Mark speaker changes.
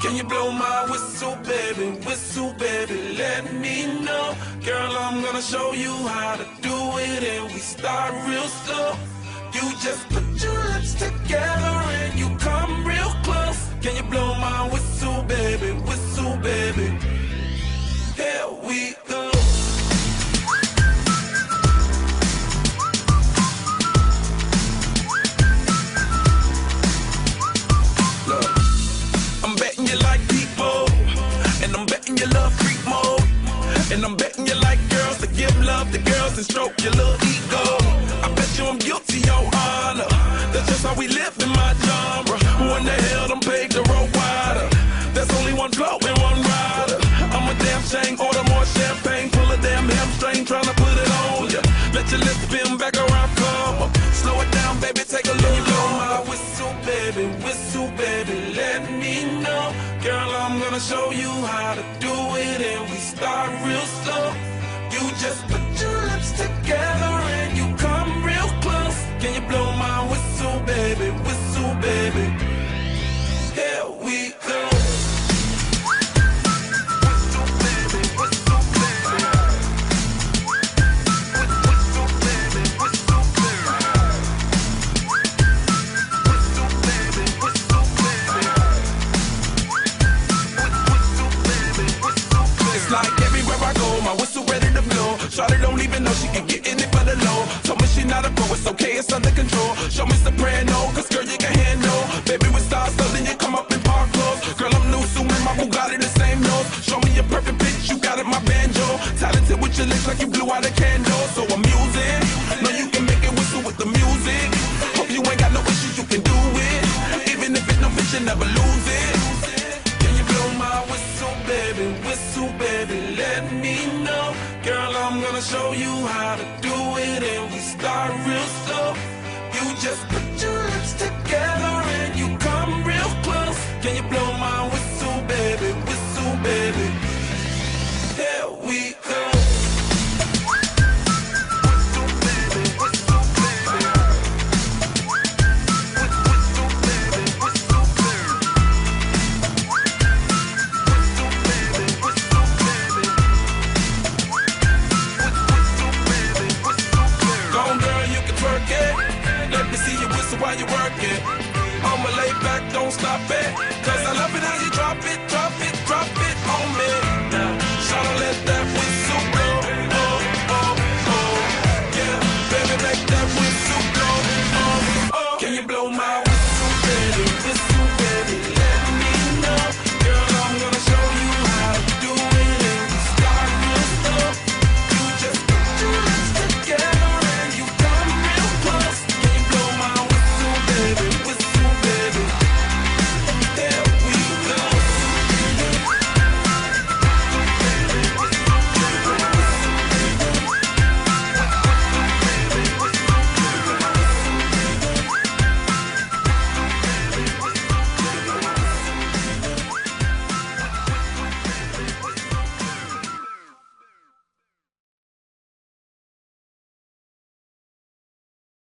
Speaker 1: Can you blow my whistle, baby, let me know. Girl, I'm gonna show you how to do it and we start real slow. You just put your lips together and you come real close. Can you blow my whistle, baby, here we go. And I'm betting you like girls to give love to girls and stroke your little ego. I bet you I'm guilty, your honor. That's just how we live in my genre. Who in the hell done paved the road wider? There's only one flow and one rider. I'm a damn shame, order more champagne, pull a damn hamstring, tryna put it on ya. Let your lips spin back around, come up. Slow it down, baby, take a look. Blow my whistle, baby, let me know. Girl, I'm gonna show you how to do it and we start real slow. You just put your lips together and you come real close. Can you blow my whistle, baby, here we go. Shawty don't even know she can get in it for the low. Told me she not a pro, it's okay, it's under control. Show me soprano, cause girl you can handle. Baby with stars, so then you come up in park clothes. Girl I'm new, so my Bugatti the same nose. Show me a perfect pitch, you got it, my banjo. Talented with your lips like you blew out a candle. So I'm using, know you can make it whistle with the music. Hope you ain't got no issues, you can do it. Even if it's no bitch, you never lose it. Can you blow my whistle, baby, let me know. Girl, I'm gonna show you how to do it and we start real slow. You just put your lips together and you come real close. Can you blow my whistle, baby, here we go. While you work it, I'ma lay back, don't stop it, cause I love